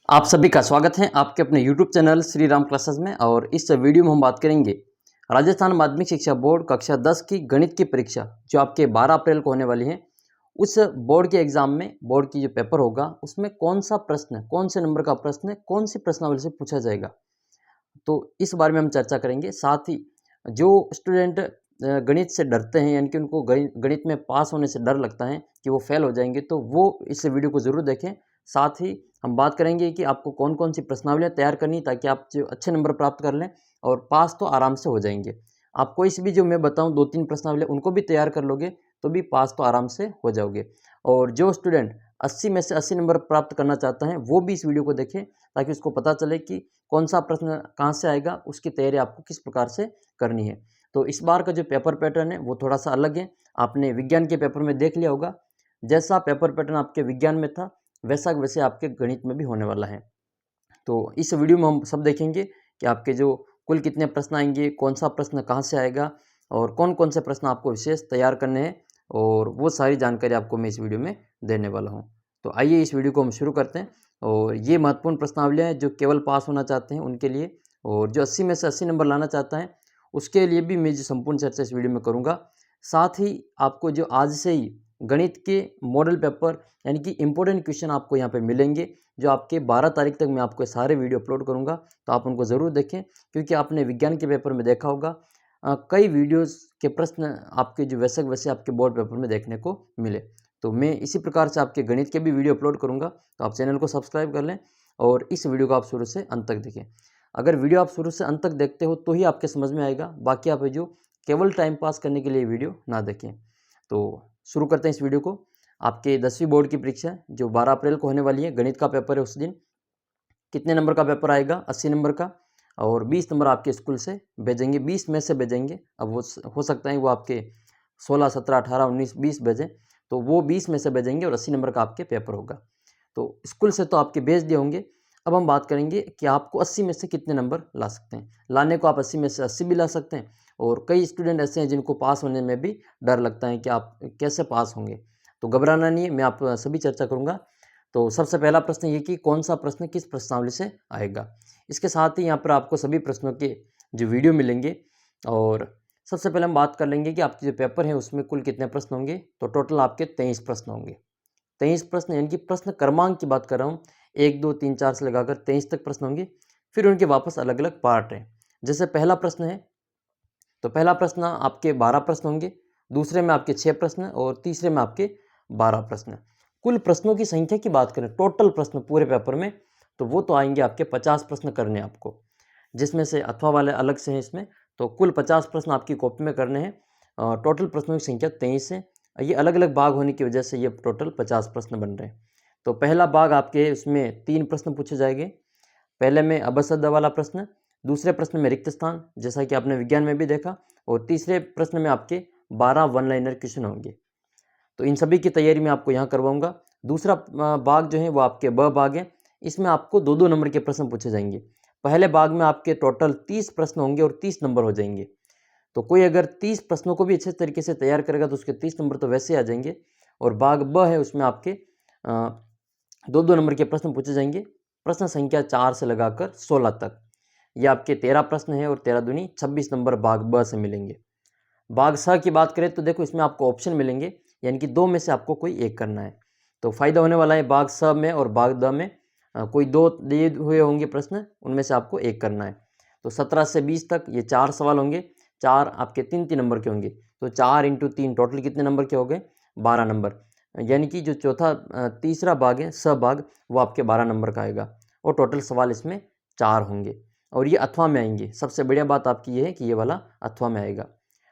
आप सभी का स्वागत है आपके अपने YouTube channel Shri Ram classes में। और इस वीडियो में हम बात करेंगे राजस्थान माध्यमिक शिक्षा बोर्ड कक्षा 10 की गणित की परीक्षा जो आपके 12 अप्रैल को होने वाली है। उस बोर्ड के एग्जाम में बोर्ड की जो पेपर होगा उसमें कौन सा प्रश्न, कौन से नंबर का प्रश्न, कौन सी प्रश्नावली से पूछा जाएगा, तो इस बारे में हम चर्चा करेंगे। साथ ही जो स्टूडेंट गणित से डरते हैं, यानी कि उनको गणित में पास होने से डर लगता है कि वो फेल हो जाएंगे, तो वो इस वीडियो को ज़रूर देखें। साथ ही हम बात करेंगे कि आपको कौन कौन सी प्रश्नावलियाँ तैयार करनी ताकि आप जो अच्छे नंबर प्राप्त कर लें और पास तो आराम से हो जाएंगे। आप कोई सी भी जो मैं बताऊं 2-3 प्रश्नावलियाँ उनको भी तैयार कर लोगे तो भी पास तो आराम से हो जाओगे। और जो स्टूडेंट 80 में से 80 नंबर प्राप्त करना चाहता है वो भी इस वीडियो को देखें ताकि उसको पता चले कि कौन सा प्रश्न कहाँ से आएगा, उसकी तैयारी आपको किस प्रकार से करनी है। तो इस बार का जो पेपर पैटर्न है वो थोड़ा सा अलग है। आपने विज्ञान के पेपर में देख लिया होगा, जैसा पेपर पैटर्न आपके विज्ञान में था वैसा वैसे आपके गणित में भी होने वाला है। तो इस वीडियो में हम सब देखेंगे कि आपके जो कुल कितने प्रश्न आएंगे, कौन सा प्रश्न कहाँ से आएगा और कौन कौन से प्रश्न आपको विशेष तैयार करने हैं, और वो सारी जानकारी आपको मैं इस वीडियो में देने वाला हूँ। तो आइए इस वीडियो को हम शुरू करते हैं। और ये महत्वपूर्ण प्रश्नावलियाँ हैं जो केवल पास होना चाहते हैं उनके लिए, और जो 80 में से 80 नंबर लाना चाहता है उसके लिए भी मैं जो संपूर्ण चर्चा इस वीडियो में करूँगा। साथ ही आपको जो आज से ही गणित के मॉडल पेपर यानी कि इम्पोर्टेंट क्वेश्चन आपको यहाँ पे मिलेंगे, जो आपके 12 तारीख तक मैं आपको सारे वीडियो अपलोड करूँगा, तो आप उनको ज़रूर देखें। क्योंकि आपने विज्ञान के पेपर में देखा होगा कई वीडियोस के प्रश्न आपके जो वैसे आपके बोर्ड पेपर में देखने को मिले। तो मैं इसी प्रकार से आपके गणित के भी वीडियो अपलोड करूँगा, तो आप चैनल को सब्सक्राइब कर लें और इस वीडियो को आप शुरू से अंत तक देखें। अगर वीडियो आप शुरू से अंत तक देखते हो तो ही आपके समझ में आएगा, बाकी आप जो केवल टाइम पास करने के लिए वीडियो ना देखें। तो शुरू करते हैं इस वीडियो को। आपके 10वीं बोर्ड की परीक्षा जो 12 अप्रैल को होने वाली है, गणित का पेपर है। उस दिन कितने नंबर का पेपर आएगा? 80 नंबर का, और 20 नंबर आपके स्कूल से भेजेंगे, 20 में से भेजेंगे। अब वो हो सकता है वो आपके 16, 17, 18, 19, 20 भेजें, तो वो 20 में से भेजेंगे और 80 नंबर का आपके पेपर होगा। तो स्कूल से तो आपके भेज दिए होंगे। अब हम बात करेंगे कि आपको 80 में से कितने नंबर ला सकते हैं। लाने को आप 80 में से 80 भी ला सकते हैं, और कई स्टूडेंट ऐसे हैं जिनको पास होने में भी डर लगता है कि आप कैसे पास होंगे। तो घबराना नहीं है, मैं आप सभी चर्चा करूँगा। तो सबसे पहला प्रश्न ये कि कौन सा प्रश्न किस प्रश्नावली से आएगा। इसके साथ ही यहाँ पर आपको सभी प्रश्नों के जो वीडियो मिलेंगे। और सबसे पहले हम बात कर लेंगे कि आपके जो पेपर है उसमें कुल कितने प्रश्न होंगे। तो टोटल आपके 23 प्रश्न होंगे। 23 प्रश्न, यानी कि प्रश्न क्रमांक की बात कर रहा हूँ, 1, 2, 3, 4 से लगाकर 23 तक प्रश्न होंगे। फिर उनके वापस अलग अलग पार्ट हैं। जैसे पहला प्रश्न है तो पहला प्रश्न आपके 12 प्रश्न होंगे, दूसरे में आपके 6 प्रश्न और तीसरे में आपके 12 प्रश्न। कुल प्रश्नों की संख्या की बात करें, टोटल प्रश्न पूरे पेपर में, तो वो तो आएंगे आपके 50 प्रश्न करने आपको, जिसमें से अथवा वाले अलग से हैं इसमें। तो कुल 50 प्रश्न आपकी कॉपी में करने हैं। टोटल प्रश्नों की संख्या 23 है। ये अलग अलग भाग होने की वजह से ये टोटल 50 प्रश्न बन रहे हैं। तो पहला भाग आपके उसमें 3 प्रश्न पूछे जाएंगे। पहले में अबसद वाला प्रश्न, दूसरे प्रश्न में रिक्त स्थान जैसा कि आपने विज्ञान में भी देखा, और तीसरे प्रश्न में आपके 12 वन लाइनर क्वेश्चन होंगे। तो इन सभी की तैयारी मैं आपको यहाँ करवाऊंगा। दूसरा भाग जो है वो आपके ब भाग है। इसमें आपको 2-2 नंबर के प्रश्न पूछे जाएंगे। पहले भाग में आपके टोटल 30 प्रश्न होंगे और 30 नंबर हो जाएंगे। तो कोई अगर 30 प्रश्नों को भी अच्छे तरीके से तैयार करेगा तो उसके 30 नंबर तो वैसे आ जाएंगे। और भाग ब है उसमें आपके 2-2 नंबर के प्रश्न पूछे जाएंगे, प्रश्न संख्या 4 से लगाकर 16 तक। ये आपके 13 प्रश्न है और 13 दूनी 26 नंबर भाग ब से मिलेंगे। भाग स की बात करें तो देखो इसमें आपको ऑप्शन मिलेंगे, यानी कि 2 में से आपको कोई एक करना है। तो फायदा होने वाला है भाग स में और भाग द में। कोई 2 दिए हुए होंगे प्रश्न, उनमें से आपको एक करना है। तो 17 से 20 तक ये 4 सवाल होंगे। 4 आपके 3-3 नंबर के होंगे। तो 4 × 3 टोटल कितने नंबर के हो गए? 12 नंबर। यानी कि जो तीसरा भाग है स भाग, वो आपके 12 नंबर का आएगा, और टोटल सवाल इसमें 4 होंगे। और ये अथवा में आएंगे। सबसे बढ़िया बात आपकी ये है कि ये वाला अथवा में आएगा।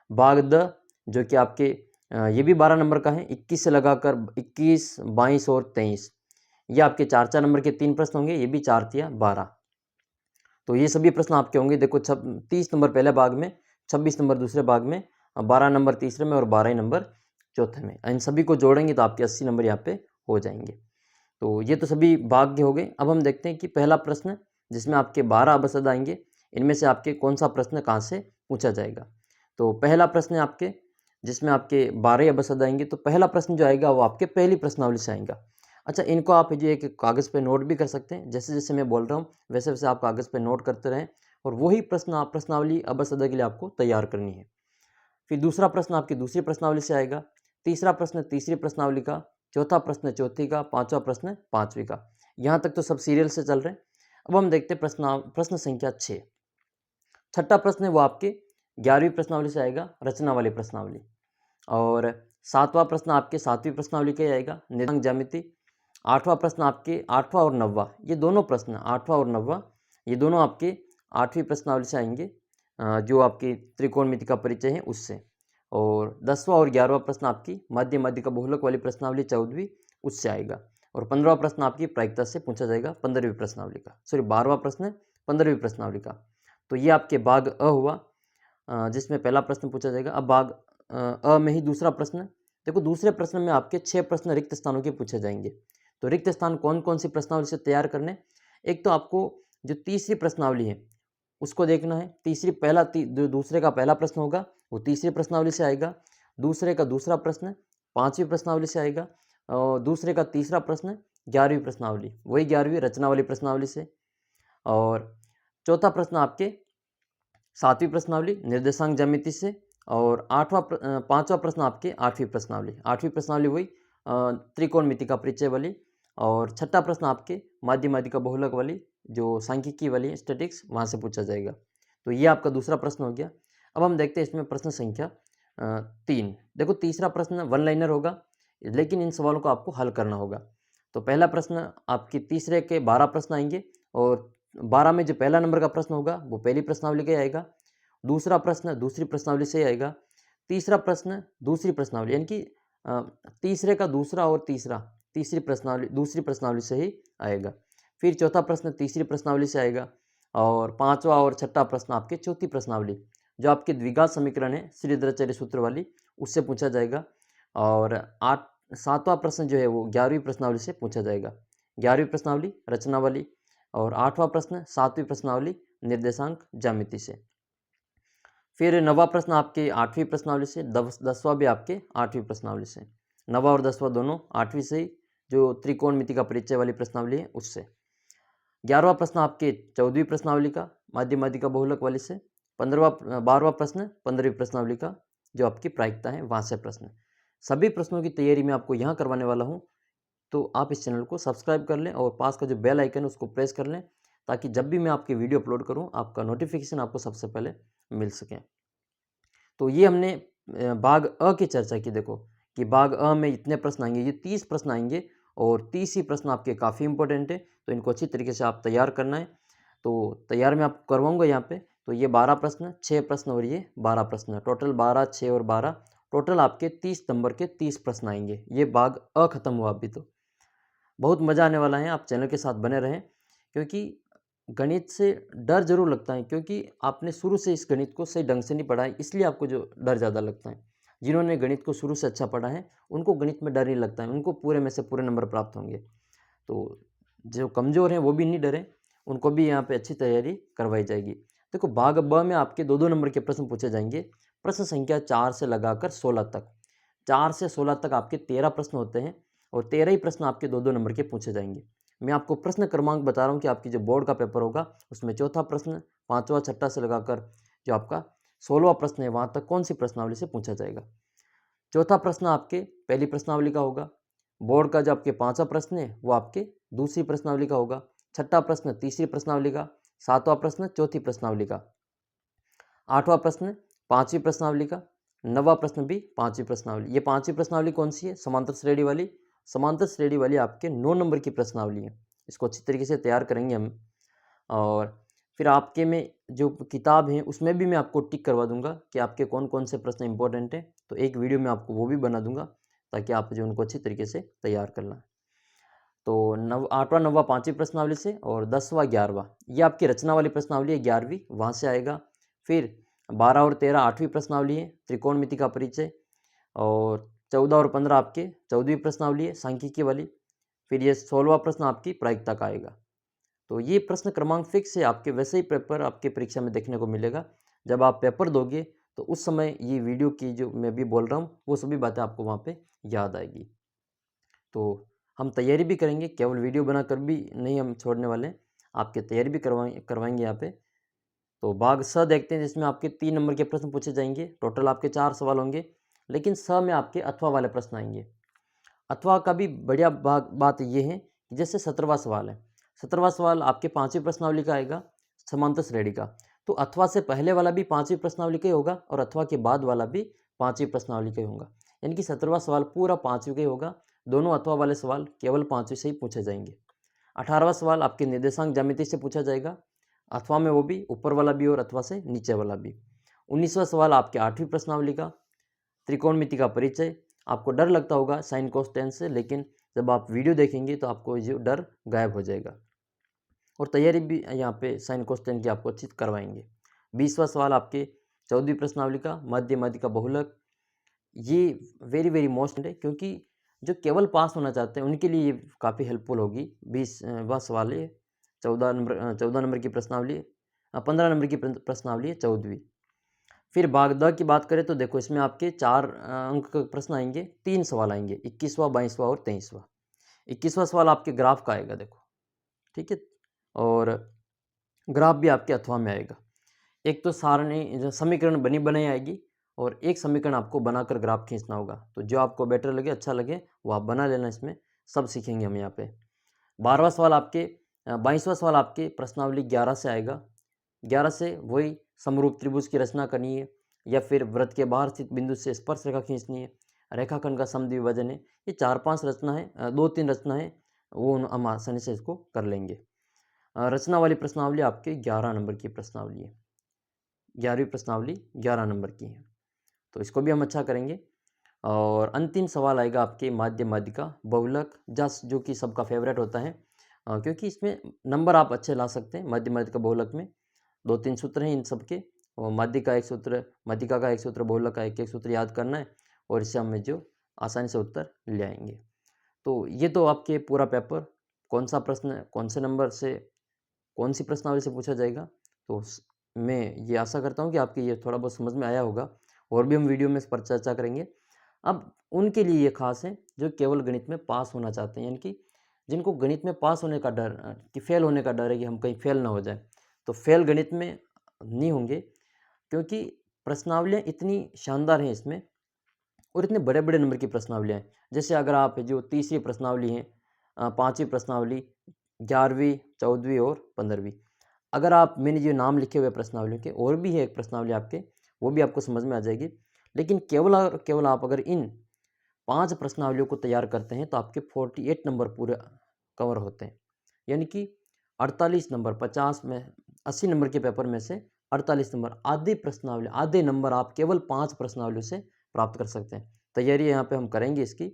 भाग द जो कि आपके ये भी 12 नंबर का है, 21 से लगाकर 21, 22 और 23। ये आपके 4-4 नंबर के 3 प्रश्न होंगे, ये भी 4 × 12। तो ये सभी प्रश्न आपके होंगे। देखो 30 नंबर पहले भाग में, 26 नंबर दूसरे भाग में, 12 नंबर तीसरे में और 12 नंबर चौथे में। इन सभी को जोड़ेंगे तो आपके 80 नंबर यहाँ पे हो जाएंगे। तो ये तो सभी भाग के हो गए। अब हम देखते हैं कि पहला प्रश्न जिसमें आपके 12 अबसद आएंगे, इनमें से आपके कौन सा प्रश्न कहाँ से पूछा जाएगा। तो पहला प्रश्न है आपके जिसमें आपके 12 अबसद आएंगे। तो पहला प्रश्न जो आएगा वो आपके पहली प्रश्नावली से आएगा। अच्छा, इनको आप जो एक कागज़ पे नोट भी कर सकते हैं। जैसे जैसे मैं बोल रहा हूँ वैसे वैसे आप कागज़ पे नोट करते रहें और वही प्रश्नावली अबसदा के लिए आपको तैयार करनी है। फिर दूसरा प्रश्न आपकी दूसरी प्रश्नावली से आएगा, तीसरा प्रश्न तीसरी प्रश्नावली का, चौथा प्रश्न चौथी का, पाँचवा प्रश्न पाँचवीं का। यहाँ तक तो सब सीरियल से चल रहे हैं। अब हम देखते हैं प्रश्न संख्या 6। छठा प्रश्न है वो आपके 11वीं प्रश्नावली से आएगा, रचना वाली प्रश्नावली। और सातवां प्रश्न आपके 7वीं प्रश्नावली का ही आएगा, निर्देशांक ज्यामिति। आठवां प्रश्न आपके 8वां और 9वां, ये दोनों प्रश्न 8वां और 9वां, ये दोनों आपके 8वीं प्रश्नावली से आएंगे, जो आपकी त्रिकोणमिति का परिचय है उससे। और 10वां और 11वां प्रश्न आपकी मध्य का बहुलक वाली प्रश्नावली 14वीं, उससे आएगा। और 15वां प्रश्न आपकी प्रायिकता से पूछा जाएगा 15वीं प्रश्नावली का, सॉरी 12वां प्रश्न 15वीं प्रश्नावली का। तो ये आपके भाग अ हुआ, जिसमें पहला प्रश्न पूछा जाएगा। अब भाग अ में ही दूसरा प्रश्न। देखो, दूसरे प्रश्न में आपके 6 प्रश्न रिक्त स्थानों के पूछे जाएंगे। तो रिक्त स्थान कौन कौन सी प्रश्नावली से तैयार करने? एक तो आपको जो तीसरी प्रश्नावली है उसको देखना है। दूसरे का पहला प्रश्न होगा वो तीसरी प्रश्नावली से आएगा। दूसरे का दूसरा प्रश्न 5वीं प्रश्नावली से आएगा। और दूसरे का तीसरा प्रश्न 11वीं प्रश्नावली, वही 11वीं रचना वाली प्रश्नावली से। और चौथा प्रश्न आपके 7वीं प्रश्नावली निर्देशांक ज्यामिति से। और पांचवा प्रश्न आपके 8वीं प्रश्नावली। 8वीं प्रश्नावली वही त्रिकोणमिति का परिचय वाली। और छठा प्रश्न आपके माध्य का बहुलक वाली, जो सांख्यिकी वाली स्टैटिक्स, वहाँ से पूछा जाएगा। तो ये आपका दूसरा प्रश्न हो गया। अब हम देखते हैं इसमें प्रश्न संख्या 3। देखो, तीसरा प्रश्न वन लाइनर होगा, लेकिन इन सवालों को आपको हल करना होगा। तो पहला प्रश्न आपकी तीसरे के 12 प्रश्न आएंगे और 12 में जो पहला नंबर का प्रश्न होगा वो पहली प्रश्नावली का ही आएगा। दूसरा प्रश्न दूसरी प्रश्नावली से ही आएगा। तीसरा प्रश्न दूसरी प्रश्नावली, यानी कि तीसरे का दूसरा और तीसरा दूसरी प्रश्नावली से ही आएगा। फिर चौथा प्रश्न तीसरी प्रश्नावली से आएगा। और पांचवा और छठा प्रश्न आपके चौथी प्रश्नावली, जो आपके द्विघात समीकरण है श्रीधराचार्य सूत्र वाली, उससे पूछा जाएगा। और सातवां प्रश्न जो है वो 11वीं प्रश्नावली से पूछा जाएगा। 11वीं प्रश्नावली रचना वाली। और 8वां प्रश्न 7वीं प्रश्नावली निर्देशांक ज्यामिति से। फिर 9वां प्रश्न आपके 8वीं प्रश्नावली से, 10वां भी आपके 8वीं प्रश्नावली से। 9वां और 10वां दोनों 8वीं से ही, जो त्रिकोणमिति का परिचय वाली प्रश्नावली है उससे। 11वां प्रश्न आपके 14वीं प्रश्नावली का माध्य का बहुलक वाली से। 12वां प्रश्न 15वीं प्रश्नावली का, जो आपकी प्रायिकता है वहाँ से प्रश्न। सभी प्रश्नों की तैयारी मैं आपको यहाँ करवाने वाला हूँ, तो आप इस चैनल को सब्सक्राइब कर लें और पास का जो बेल आइकन है उसको प्रेस कर लें, ताकि जब भी मैं आपकी वीडियो अपलोड करूँ आपका नोटिफिकेशन आपको सबसे पहले मिल सके। तो ये हमने भाग अ की चर्चा की। देखो कि भाग अ में इतने प्रश्न आएंगे, ये 30 प्रश्न आएंगे और 30 ही प्रश्न आपके काफ़ी इंपॉर्टेंट है, तो इनको अच्छी तरीके से आप तैयार करना है। तो तैयार मैं आपको करवाऊंगा यहाँ पे। तो ये 12 प्रश्न, 6 प्रश्न और ये 12 प्रश्न, टोटल 12, 6 और 12, टोटल आपके 30 नंबर के 30 प्रश्न आएंगे। ये भाग अ खत्म हुआ अभी। तो बहुत मज़ा आने वाला है, आप चैनल के साथ बने रहें। क्योंकि गणित से डर ज़रूर लगता है, क्योंकि आपने शुरू से इस गणित को सही ढंग से नहीं पढ़ा है, इसलिए आपको जो डर ज़्यादा लगता है। जिन्होंने गणित को शुरू से अच्छा पढ़ा है उनको गणित में डर नहीं लगता है, उनको पूरे में से पूरे नंबर प्राप्त होंगे। तो जो कमज़ोर हैं वो भी नहीं डरें, उनको भी यहाँ पे अच्छी तैयारी करवाई जाएगी। देखो, भाग ब में आपके 2-2 नंबर के प्रश्न पूछे जाएंगे। प्रश्न संख्या 4 से लगाकर 16 तक, 4 से 16 तक आपके 13 प्रश्न होते हैं और 13 ही प्रश्न आपके 2-2 नंबर के पूछे जाएंगे। मैं आपको प्रश्न क्रमांक बता रहा हूँ कि आपकी जो बोर्ड का पेपर होगा उसमें चौथा प्रश्न, पाँचवा छठा से लगाकर जो आपका 16वां प्रश्न है वहाँ तक कौन सी प्रश्नावली से पूछा जाएगा। चौथा प्रश्न आपके पहली प्रश्नावली का होगा। बोर्ड का जो आपके 5वां प्रश्न है वो आपके दूसरी प्रश्नावली का होगा। छठा प्रश्न तीसरी प्रश्नावली का। 7वां प्रश्न चौथी प्रश्नावली का। 8वां प्रश्न 5वीं प्रश्नावली का। 9वां प्रश्न भी 5वीं प्रश्नावली। ये 5वीं प्रश्नावली कौन सी है? समांतर श्रेणी वाली। समांतर श्रेणी वाली आपके 9 नंबर की प्रश्नावली है। इसको अच्छी तरीके से तैयार करेंगे हम। और फिर आपके में जो किताब है उसमें भी मैं आपको टिक करवा दूंगा कि आपके कौन कौन से प्रश्न इंपॉर्टेंट हैं। तो एक वीडियो में आपको वो भी बना दूंगा, ताकि आप जो उनको अच्छी तरीके से तैयार करना है। तो 8वां 9वां 5वीं प्रश्नावली से और 10वां 11वां ये आपकी रचना वाली प्रश्नावली है, 11वीं वहाँ से आएगा। फिर 12 और 13 8वीं प्रश्नावली है, त्रिकोणमिति का परिचय। और 14 और 15 आपके 14वीं प्रश्नावली है, सांख्यिकी वाली। फिर ये 16वां प्रश्न आपकी प्रायिकता का आएगा। तो ये प्रश्न क्रमांक फिक्स है आपके, वैसे ही पेपर आपके परीक्षा में देखने को मिलेगा। जब आप पेपर दोगे तो उस समय ये वीडियो की जो मैं भी बोल रहा हूँ वो सभी बातें आपको वहाँ पे याद आएगी। तो हम तैयारी भी करेंगे, केवल वीडियो बनाकर भी नहीं हम छोड़ने वाले हैं, आपकी तैयारी भी करवाएंगे यहाँ पे। तो भाग स देखते हैं, जिसमें आपके 3 नंबर के प्रश्न पूछे जाएंगे। टोटल आपके 4 सवाल होंगे, लेकिन स में आपके अथवा वाले प्रश्न आएंगे। अथवा का भी बढ़िया बात ये है कि जैसे 17वां सवाल है, 17वां सवाल आपके 5वीं प्रश्नावली का आएगा, समांतर श्रेणी का। तो अथवा से पहले वाला भी 5वीं प्रश्नावली का ही होगा और अथवा के बाद वाला भी 5वीं प्रश्नावली का ही होगा। यानी कि 17वां सवाल पूरा 5वीं का ही होगा। दोनों अथवा वाले सवाल केवल 5वीं से ही पूछे जाएंगे। 18वां सवाल आपके निर्देशांक ज्यामिति से पूछा जाएगा, अथवा में वो भी ऊपर वाला भी और अथवा से नीचे वाला भी। 19वां सवाल आपके 8वीं प्रश्नावली का, त्रिकोणमिति का परिचय। आपको डर लगता होगा साइन कोस टेन से, लेकिन जब आप वीडियो देखेंगे तो आपको जो डर गायब हो जाएगा। और तैयारी भी यहाँ पे साइन कोस टेन की आपको अच्छी करवाएंगे। 20वां सवाल आपके 14वीं प्रश्नावली का, मध्य मध्य का बहुलक। ये वेरी वेरी मोस्ट है, क्योंकि जो केवल पास होना चाहते हैं उनके लिए ये काफ़ी हेल्पफुल होगी। 20वां सवाल है, 14 नंबर की प्रश्नावली, 15 नंबर की प्रश्नावली है 14वीं। फिर भाग द की बात करें तो देखो, इसमें आपके 4 अंक का प्रश्न आएंगे, 3 सवाल आएंगे, 21वां, 22वां और 23वां। 21वां सवाल आपके ग्राफ का आएगा, देखो ठीक है। और ग्राफ भी आपके अथवा में आएगा। एक तो सारणी समीकरण बनी बनाई आएगी और एक समीकरण आपको बनाकर ग्राफ खींचना होगा। तो जो आपको बेटर लगे, अच्छा लगे, वो आप बना लेना। इसमें सब सीखेंगे हम यहाँ पे। 22वां सवाल आपके प्रश्नावली 11 से आएगा। 11 से वही समरूप त्रिभुज की रचना करनी है, या फिर वृत्त के बाहर स्थित बिंदु से स्पर्श रेखा खींचनी है, रेखाखंड का समद्विभाजन है। ये 4-5 रचना है, 2-3 रचना है, वो हम आसानी से इसको कर लेंगे। रचना वाली प्रश्नावली आपके 11 नंबर की प्रश्नावली है, 11वीं प्रश्नावली 11 नंबर की है, तो इसको भी हम अच्छा करेंगे। और अंतिम सवाल आएगा आपके माध्य मध्य का बहुलक, जस जो कि सबका फेवरेट होता है, क्योंकि इसमें नंबर आप अच्छे ला सकते हैं। मध्य मध्य का बहुलक में 2-3 सूत्र हैं इन सब के, और माध्य का एक सूत्र, मध्यिका का एक सूत्र, बहुलक का एक सूत्र याद करना है, और इससे हमें जो आसानी से उत्तर ले आएंगे। तो ये तो आपके पूरा पेपर, कौन सा प्रश्न कौन से नंबर से कौन सी प्रश्नावली से पूछा जाएगा, तो मैं ये आशा करता हूँ कि आपके ये थोड़ा बहुत समझ में आया होगा। और भी हम वीडियो में इस पर चर्चा करेंगे। अब उनके लिए ये खास है जो केवल गणित में पास होना चाहते हैं, यानी कि जिनको गणित में पास होने का डर, कि फेल होने का डर है, कि हम कहीं फेल ना हो जाए। तो फेल गणित में नहीं होंगे, क्योंकि प्रश्नावलियाँ इतनी शानदार हैं इसमें, और इतने बड़े बड़े नंबर की प्रश्नावलियाँ हैं। जैसे अगर आप जो 30वीं प्रश्नावली हैं, 5वीं प्रश्नावली, 11वीं, 14वीं और 15वीं, अगर आप, मैंने जो नाम लिखे हुए प्रश्नावलियों के, और भी है एक प्रश्नावली आपके, वो भी आपको समझ में आ जाएगी। लेकिन केवल और केवल आप अगर इन 5 प्रश्नावलियों को तैयार करते हैं तो आपके 48 नंबर पूरे कवर होते हैं। यानी कि 48 नंबर, 50 में 80 नंबर के पेपर में से 48 नंबर, आधे नंबर आप केवल 5 प्रश्नावलियों से प्राप्त कर सकते हैं। तैयारी यहाँ पे हम करेंगे इसकी।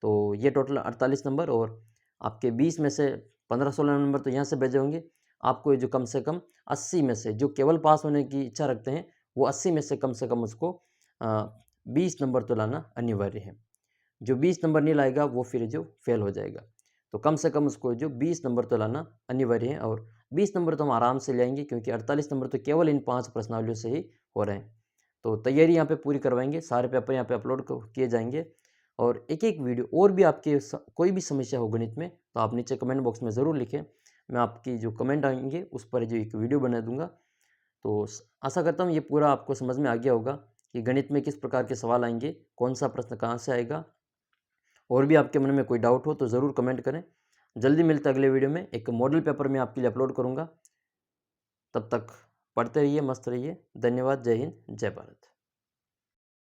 तो ये टोटल 48 नंबर, और आपके 20 में से 15-16 नंबर तो यहाँ से भेजे होंगे। आपको जो कम से कम 80 में से, जो केवल पास होने की इच्छा रखते हैं, वो 80 में से कम उसको 20 नंबर तो लाना अनिवार्य है। जो 20 नंबर नहीं लाएगा वो फिर जो फेल हो जाएगा। तो कम से कम उसको जो 20 नंबर तो लाना अनिवार्य है, और 20 नंबर तो हम आराम से ले आएंगे, क्योंकि 48 नंबर तो केवल इन 5 प्रश्नावलियों से ही हो रहे हैं। तो तैयारी यहाँ पे पूरी करवाएंगे, सारे पेपर यहाँ पे अपलोड किए जाएंगे। और एक एक वीडियो, और भी आपके कोई भी समस्या हो गणित में, तो आप नीचे कमेंट बॉक्स में ज़रूर लिखें। मैं आपकी जो कमेंट आएंगे उस पर जो एक वीडियो बना दूंगा। तो आशा करता हूँ ये पूरा आपको समझ में आ गया होगा कि गणित में किस प्रकार के सवाल आएंगे, कौन सा प्रश्न कहाँ से आएगा। और भी आपके मन में कोई डाउट हो तो ज़रूर कमेंट करें। जल्दी मिलते अगले वीडियो में, एक मॉडल पेपर में आपके लिए अपलोड करूँगा। तब तक पढ़ते रहिए, मस्त रहिए। धन्यवाद। जय हिंद, जय भारत।